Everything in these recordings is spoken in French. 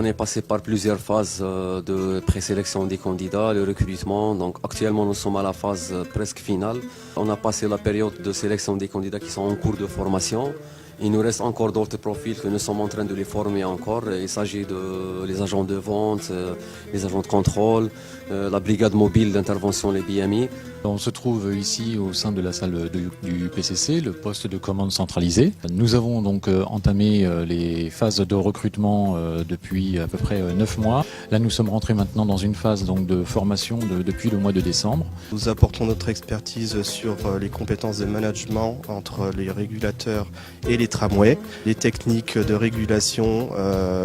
On est passé par plusieurs phases de présélection des candidats, le recrutement. Donc actuellement, nous sommes à la phase presque finale. On a passé la période de sélection des candidats qui sont en cours de formation. Il nous reste encore d'autres profils que nous sommes en train de les former encore. Il s'agit de les agents de vente, les agents de contrôle, la brigade mobile d'intervention, les BMI. On se trouve ici au sein de la salle du PCC, le poste de commande centralisé. Nous avons donc entamé les phases de recrutement depuis à peu près 9 mois. Là, nous sommes rentrés maintenant dans une phase donc de formation depuis le mois de décembre. Nous apportons notre expertise sur les compétences de management entre les régulateurs et les tramways, les techniques de régulation,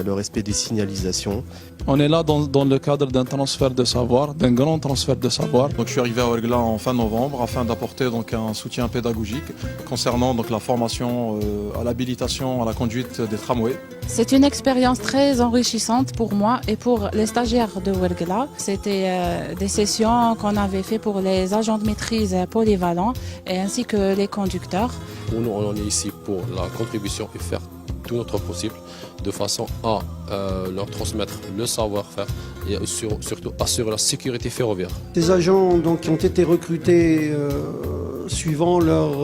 le respect des signalisations. On est là dans le cadre d'un transfert de savoir, d'un grand transfert de savoir. Donc je suis arrivé à Ouargla en fin novembre afin d'apporter donc un soutien pédagogique concernant donc la formation à l'habilitation à la conduite des tramways. C'est une expérience très enrichissante pour moi et pour les stagiaires de Ouargla. C'était des sessions qu'on avait fait pour les agents de maîtrise polyvalents et ainsi que les conducteurs. Nous, on est ici pour la contribution et faire tout notre possible de façon à leur transmettre le savoir-faire et surtout assurer la sécurité ferroviaire. Ces agents donc, qui ont été recrutés suivant leurs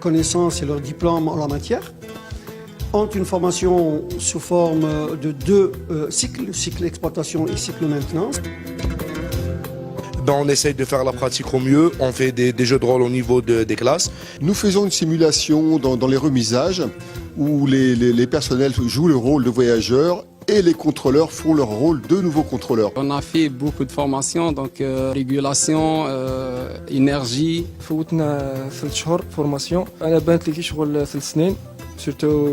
connaissances et leurs diplômes en la matière ont une formation sous forme de 2 cycles, cycle exploitation et cycle maintenance. On essaye de faire la pratique au mieux, on fait des jeux de rôle au niveau des classes. Nous faisons une simulation dans les remisages où les personnels jouent le rôle de voyageurs et les contrôleurs font leur rôle de nouveaux contrôleurs. On a fait beaucoup de formations, donc régulation, énergie. فوتنا 3 شهور فورماسيون. أنا بانت لي شغل 3 سنين. Surtout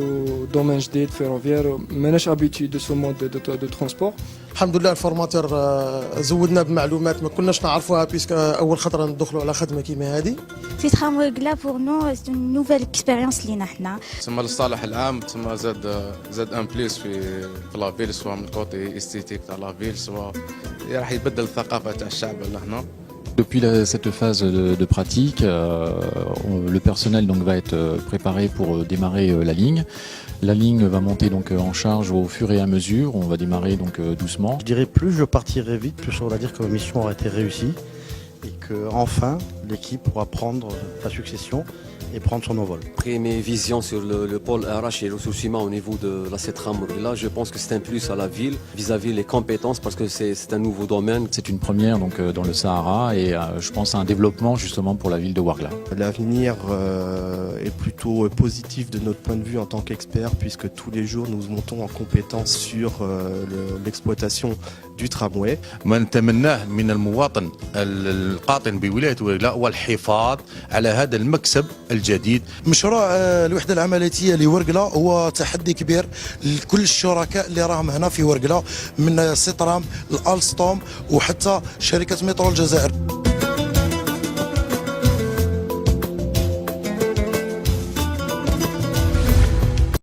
domaine جديد ferroviaire, ماناش habitué de ce mode de transport. الحمد لله الفورماتور زودنا بمعلومات ما كناش نعرفوها بيسك اول خطره ندخلوا على خدمه كيما هذه. في ترام Ouargla pour nous c'est une nouvelle expérience لينا حنا. تسمى الصالح العام تسمى زاد ان بليس في لافيل سواء من كوتي استيتيك تاع لافيل سواء راح يبدل الثقافه تاع الشعب لهنا. Depuis cette phase de pratique, le personnel donc va être préparé pour démarrer la ligne. La ligne va monter donc en charge au fur et à mesure. On va démarrer donc doucement. Je dirais plus je partirai vite, plus on va dire que ma mission aura été réussie et que enfin l'équipe pourra prendre la succession et prendre son envol. Après mes visions sur le pôle RH et ressources humaines au niveau de la CETRAM Ouargla, je pense que c'est un plus à la ville vis-à-vis les compétences parce que c'est un nouveau domaine. C'est une première donc dans le Sahara et je pense à un développement justement pour la ville de Ouargla. L'avenir est plutôt positif de notre point de vue en tant qu'expert puisque tous les jours nous montons en compétence sur l'exploitation du tramway. ما نتمناه من المواطن القاطن بولاية ouargla هو الحفاظ على هذا المكسب الجديد. مشروع الوحده العملياتيه لورقلا هو تحدي كبير لكل الشركاء اللي راهم هنا في ورقلا من سيترام الالستوم وحتى شركه مترو الجزائر.